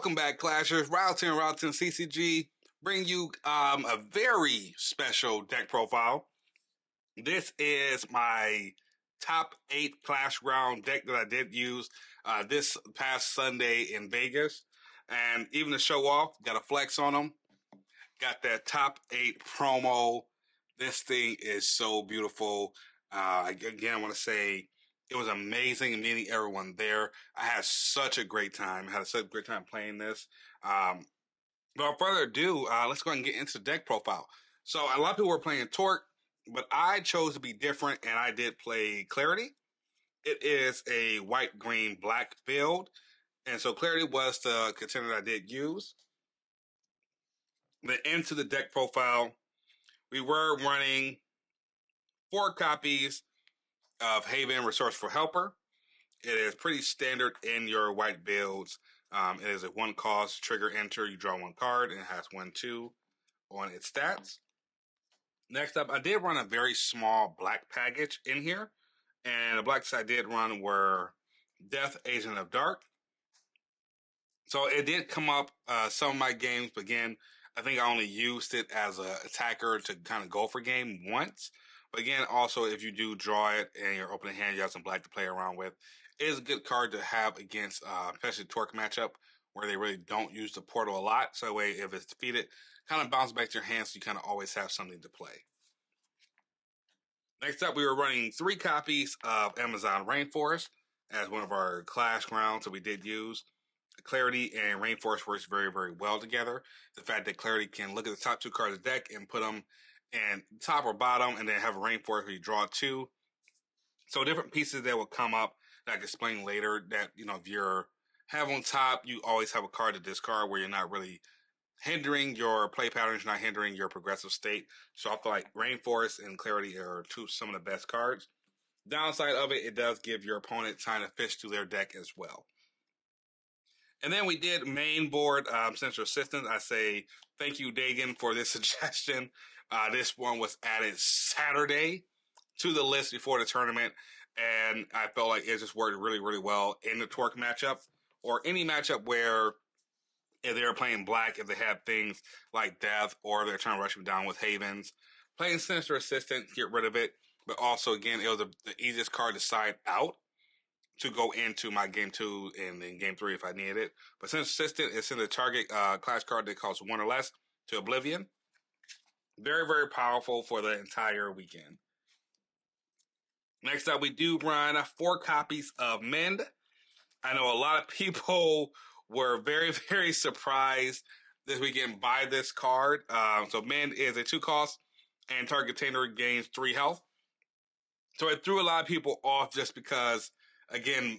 Welcome back, Clashers. Ryotin CCG bring you a very special deck profile. This is my top 8 Clashground deck that I did use this past Sunday in Vegas. And even to show off, got a flex on them. Got that top 8 promo. This thing is so beautiful. Again, I want to say it was amazing meeting everyone there. I had such a great time. I had such a great time playing this. But without further ado, let's go ahead and get into the deck profile. So a lot of people were playing Torque, but I chose to be different, and I did play Clarity. It is a white, green, black build, and so Clarity was the contender that I did use. Then into the deck profile, we were running 4 copies of Haven Resourceful Helper. It is pretty standard in your white builds. It is a 1 cost, trigger, enter, you draw 1 card, and it has 1/2 on its stats. Next up, I did run a very small black package in here, and the blacks I did run were Death, Agent of Dark. So it did come up some of my games, but again, I think I only used it as an attacker to kind of go for game once. But again, also, if you do draw it and you're opening hand, you have some black to play around with. It is a good card to have against, especially Torque matchup, where they really don't use the portal a lot. So that way, if it's defeated, kind of bounce back to your hands, so you kind of always have something to play. Next up, we were running 3 copies of Amazon Rainforest as one of our Clash grounds that we did use. Clarity and Rainforest works very, very well together. The fact that Clarity can look at the top 2 cards of the deck and put them in top or bottom, and then have a Rainforest where you draw 2. So different pieces that will come up that I can explain later that, if you're have on top, you always have a card to discard where you're not really hindering your play patterns, not hindering your progressive state. So I feel like Rainforest and Clarity are some of the best cards. Downside of it, it does give your opponent time to fish through their deck as well. And then we did main board Central Assistance. I say thank you, Dagan, for this suggestion. This one was added Saturday to the list before the tournament, and I felt like it just worked really, really well in the Torque matchup, or any matchup where if they're playing black, if they have things like Death, or they're trying to rush them down with Havens. Playing Sinister Assistant, get rid of it. But also, again, it was the easiest card to side out to go into my game 2 and then game 3 if I needed it. But Sinister Assistant is in the target class card that costs 1 or less to Oblivion. Very, very powerful for the entire weekend. Next up, we do run 4 copies of Mend. I know a lot of people were very, very surprised this weekend by this card. So Mend is a 2 cost, and target container gains 3 health. So it threw a lot of people off just because, again,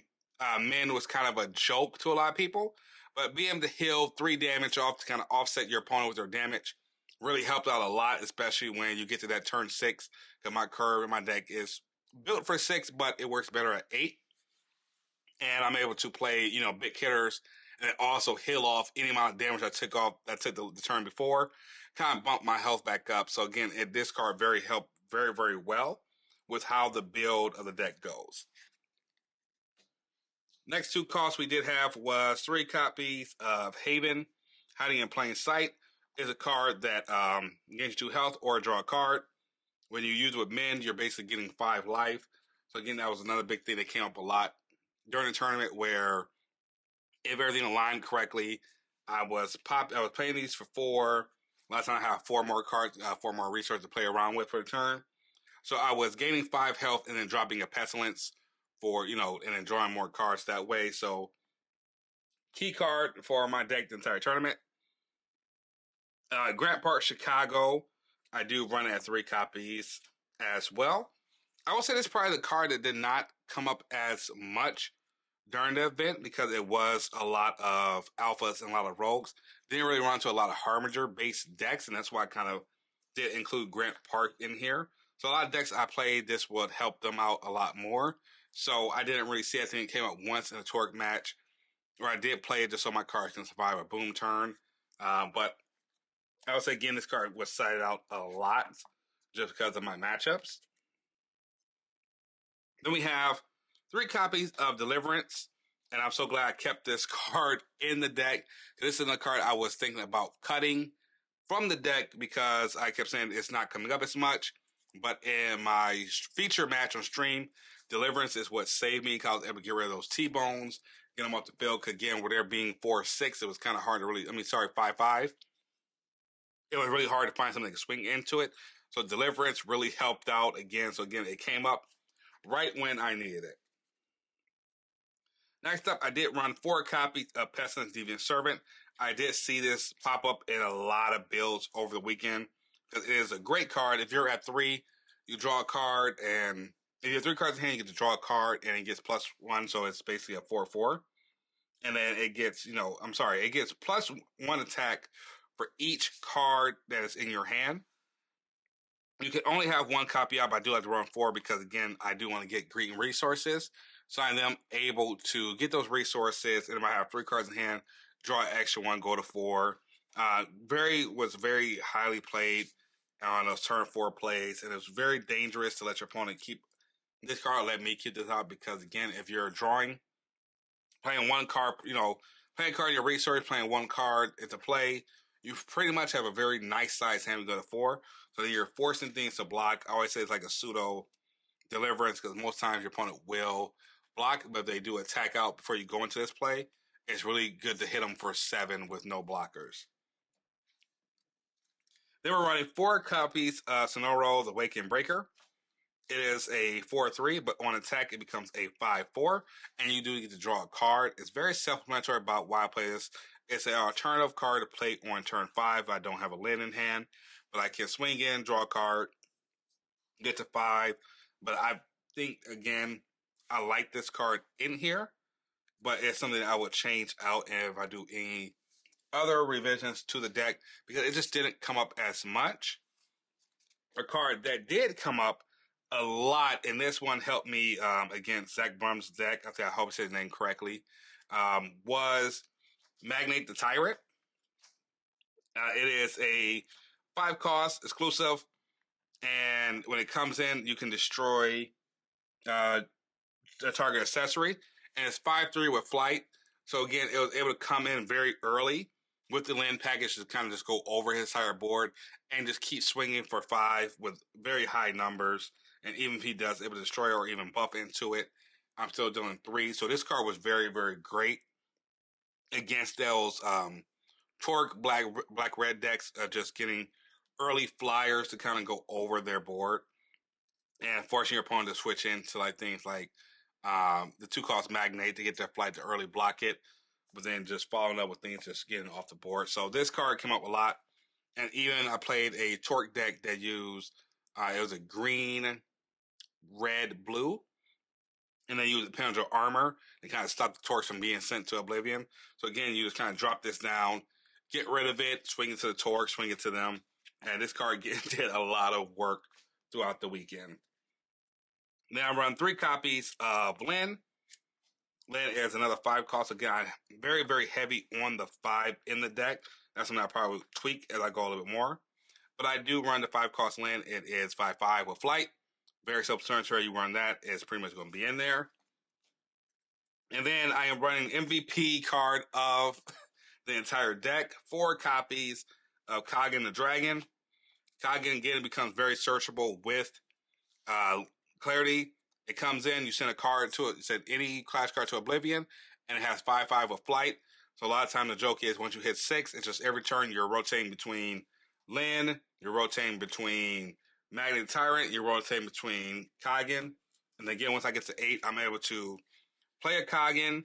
Mend was kind of a joke to a lot of people. But being able to heal 3 damage off to kind of offset your opponent with their damage really helped out a lot, especially when you get to that turn 6. Because my curve in my deck is built for 6, but it works better at 8. And I'm able to play, big hitters and also heal off any amount of damage I took the turn before. Kind of bump my health back up. So again, this card helped very, very well with how the build of the deck goes. Next 2 costs we did have was 3 copies of Haven. Hiding in Plain Sight is a card that gains 2 health or draw a card. When you use it with Mend, you're basically getting 5 life. So again, that was another big thing that came up a lot during the tournament, where if everything aligned correctly, I was playing these for 4. Last time I had 4 more cards, 4 more resources to play around with for the turn. So I was gaining 5 health and then dropping a Pestilence for, and then drawing more cards that way. So key card for my deck the entire tournament. Grant Park, Chicago, I do run at 3 copies as well. I will say this is probably the card that did not come up as much during the event because it was a lot of alphas and a lot of rogues. Didn't really run into a lot of Harbinger-based decks, and that's why I kind of did include Grant Park in here. So a lot of decks I played, this would help them out a lot more. So I didn't really see it. I think it came up once in a Torque match, where I did play it just so my cards can survive a boom turn. But I would say, again, this card was sided out a lot just because of my matchups. Then we have 3 copies of Deliverance. And I'm so glad I kept this card in the deck. This is a card I was thinking about cutting from the deck because I kept saying it's not coming up as much. But in my feature match on stream, Deliverance is what saved me because I was able to get rid of those T-bones, get them off the field. Cause again, with there being 4/6, it was kind of hard to really, 5/5. It was really hard to find something to swing into it. So Deliverance really helped out again. So again, it came up right when I needed it. Next up, I did run 4 copies of Pestilence Deviant Servant. I did see this pop up in a lot of builds over the weekend because it is a great card. If you're at 3, you draw a card, and if you have 3 cards in hand, you get to draw a card, and it gets +1, so it's basically a 4/4. And then it gets, it gets +1 attack for each card that is in your hand. You can only have 1 copy out, but I do like to run 4 because, again, I do want to get green resources. So I am able to get those resources, and if I have 3 cards in hand, draw an extra 1, go to 4. Was very highly played on those turn 4 plays, and it was very dangerous to let your opponent keep this card. Let me keep this out because, again, if you're drawing, playing 1 card, playing a card in your resource, playing 1 card into play, you pretty much have a very nice size hand to go to 4. So you're forcing things to block. I always say it's like a pseudo Deliverance because most times your opponent will block, but if they do attack out before you go into this play, it's really good to hit them for 7 with no blockers. Then we're running 4 copies of Sonoro's Awakened Breaker. It is a 4/3, but on attack it becomes a 5/4, and you do get to draw a card. It's very self-explanatory about why I play this. It's an alternative card to play on turn 5. I don't have a land in hand, but I can swing in, draw a card, get to 5. But I think, again, I like this card in here, but it's something that I would change out if I do any other revisions to the deck because it just didn't come up as much. A card that did come up a lot, and this one helped me against Zach Brum's deck, I think I hope I said his name correctly, was Magnate the Tyrant. It is a 5-cost exclusive, and when it comes in, you can destroy a target accessory, and it's 5/3 with flight. So again, it was able to come in very early with the land package to kind of just go over his entire board and just keep swinging for 5 with very high numbers. And even if he does able to destroy or even buff into it, I'm still doing 3. So this card was very, very great against those Torque black red decks of just getting early flyers to kind of go over their board and forcing your opponent to switch into like things like the 2-cost Magnate to get their flight to early block it, but then just following up with things just getting off the board. So this card came up a lot, and even I played a Torque deck that used it was a green, red, blue, and they used Pendulum Armor to kind of stop the Torques from being sent to Oblivion. So again, you just kind of drop this down, get rid of it, swing it to the Torque, swing it to them, and this card did a lot of work throughout the weekend. Now I run 3 copies of Lynn. Lynn is another 5-cost. Again, very, very heavy on the 5 in the deck. That's something I'll probably tweak as I go a little bit more. But I do run the 5-cost Lynn. It is 5/5 with flight. Very self-explanatory. You run that. It's pretty much going to be in there. And then I am running MVP card of the entire deck. 4 copies of Kagan the Dragon. Kagan, again, becomes very searchable with Clarity. It comes in, you send a card to it, you send any Clash card to Oblivion, and it has 5/5 with flight. So a lot of time the joke is once you hit 6, it's just every turn you're rotating between Lynn, you're rotating between Magnet Tyrant, you're rotating between Kagan. And again, once I get to 8, I'm able to play a Kagan,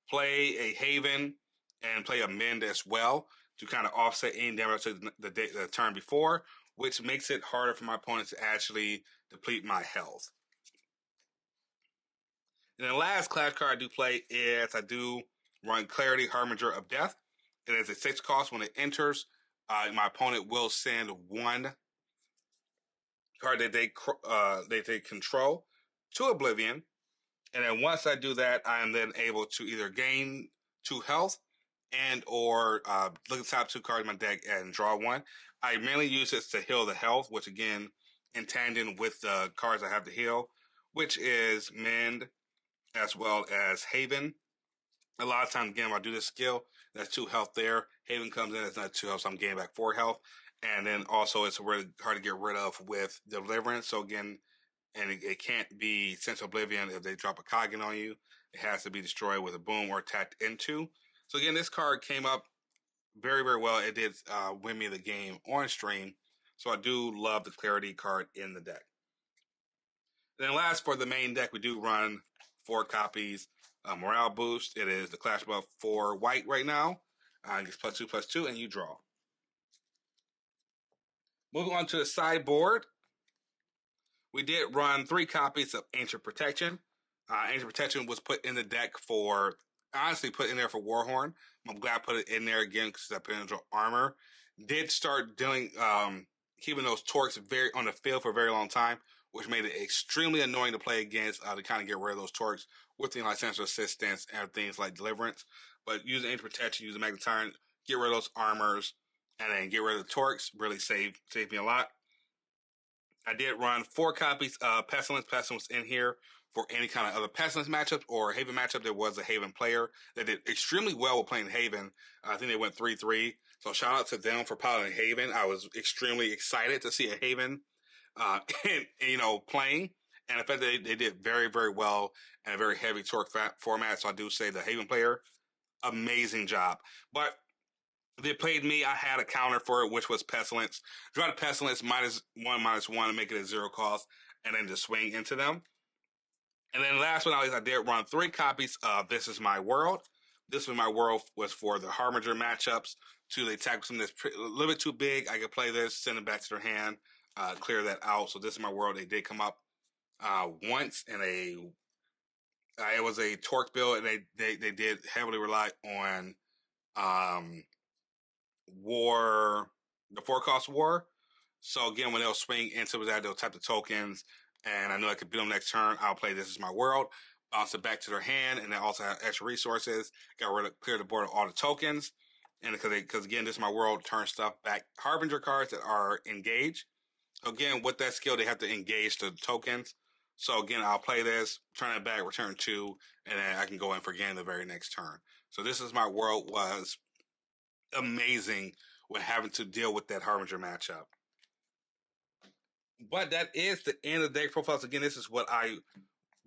play a Haven, and play a Mend as well to kind of offset any damage to the turn before, which makes it harder for my opponent to actually deplete my health. And the last Clash card I do play is I do run Clarity, Harbinger of Death. It is a 6-cost. When it enters, my opponent will send 1 card that they control to Oblivion. And then once I do that, I am then able to either gain 2 health and or look at the top 2 cards in my deck and draw 1. I mainly use this to heal the health, which again, in tandem with the cards I have to heal, which is Mend, as well as Haven. A lot of times, again, if I do this skill, that's 2 health there. Haven comes in, it's not 2 health, so I'm gaining back 4 health. And then also, it's really hard to get rid of with Deliverance. So again, and it can't be Sense Oblivion if they drop a Coggin on you. It has to be destroyed with a boom or tapped into. So again, this card came up very, very well. It did win me the game on stream. So I do love the Clarity card in the deck. And then last, for the main deck, we do run 4 copies. Morale Boost. It is the Clash buff for white right now. It's +2/+2, and you draw. Moving on to the sideboard. We did run 3 copies of Ancient Protection. Ancient Protection was put in the deck for, honestly, put in there for Warhorn. I'm glad I put it in there again because I put in armor. Did start dealing, keeping those torques very on the field for a very long time, which made it extremely annoying to play against, to kind of get rid of those torques with things like Sensor Assistance and things like Deliverance. But using Ancient Protection, using Magnet Tyrant, get rid of those armors, and then get rid of the torques really saved me a lot. I did run 4 copies of Pestilence. Pestilence in here for any kind of other Pestilence matchups or Haven matchup. There was a Haven player that did extremely well with playing Haven. I think they went 3-3. So shout out to them for piloting Haven. I was extremely excited to see a Haven, playing. And in fact, they did very, very well in a very heavy torque format. So I do say the Haven player, amazing job. But they played me. I had a counter for it, which was Pestilence. Draw the Pestilence -1/-1 and make it a 0 cost, and then just swing into them. And then last but not least, I did run 3 copies of This Is My World. This Is My World was for the Harbinger matchups. They attack something that's a little bit too big. I could play this, send it back to their hand, clear that out. So This Is My World, they did come up once in it was a torque build, and they did heavily rely on the 4-cost war. So again, when they'll swing into that, they'll tap the tokens, and I know I could beat them next turn. I'll play This Is My World, bounce it back to their hand, and they also have extra resources. Clear the board of all the tokens, and because again, This Is My World turns stuff back. Harbinger cards that are engaged. Again, with that skill, they have to engage the tokens. So again, I'll play this, turn it back, return 2, and then I can go in for again the very next turn. So This Is My World was amazing when having to deal with that Harbinger matchup. But that is the end of the deck profiles. Again, this is what I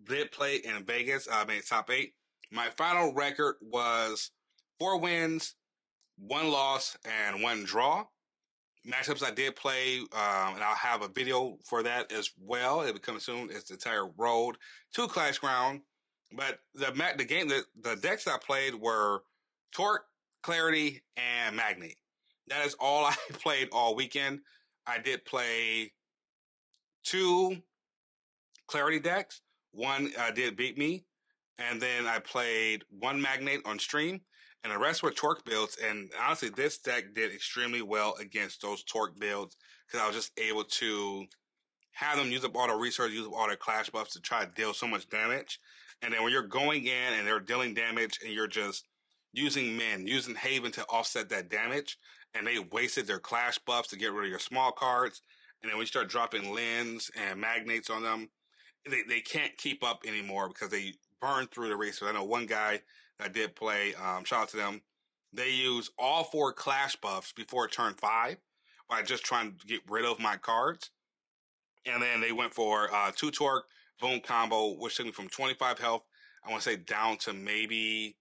did play in Vegas. I made top 8. My final record was 4 wins, 1 loss, and 1 draw. Matchups I did play, and I'll have a video for that as well. It'll be coming soon. It's the entire road to Clashground. But the decks I played were Torque, Clarity, and Magnet. That is all I played all weekend. I did play 2 Clarity decks. 1 did beat me. And then I played 1 Magnet on stream. And the rest were Torque builds. And honestly, this deck did extremely well against those Torque builds because I was just able to have them use up all the resources, use up all their Clash buffs to try to deal so much damage. And then when you're going in and they're dealing damage and you're just using Haven to offset that damage, and they wasted their Clash buffs to get rid of your small cards. And then when you start dropping Lens and Magnates on them, they can't keep up anymore because they burn through the resources. I know one guy I did play, shout out to them, they used all 4 Clash buffs before turn 5 by just trying to get rid of my cards. And then they went for 2 Torque, boom combo, which took me from 25 health, I want to say down to maybe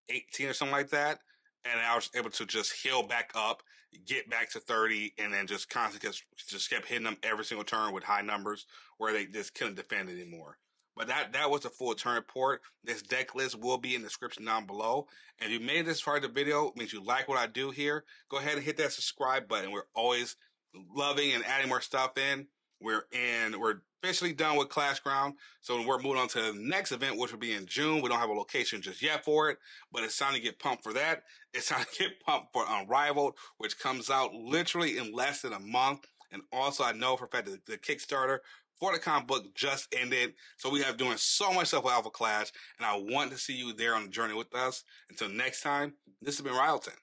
18 or something like that. And I was able to just heal back up, get back to 30, and then just constantly just kept hitting them every single turn with high numbers where they just couldn't defend anymore. But that was a full turn report. This deck list will be in the description down below. And if you made this part of the video, it means you like what I do here. Go ahead and hit that subscribe button. We're always loving and adding more stuff in. We're officially done with Clashground. So we're moving on to the next event, which will be in June. We don't have a location just yet for it, but it's time to get pumped for that. It's time to get pumped for Unrivaled, which comes out literally in less than a month. And also, I know for a fact that the Kickstarter for the comic book just ended. So we have doing so much stuff with Alpha Clash, and I want to see you there on the journey with us. Until next time, this has been Ryotin.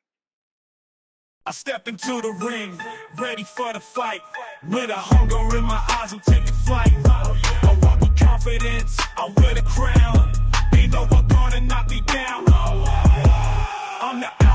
I step into the ring, ready for the fight. With a hunger in my eyes, I'm taking flight. I walk with confidence, I wear the crown. on the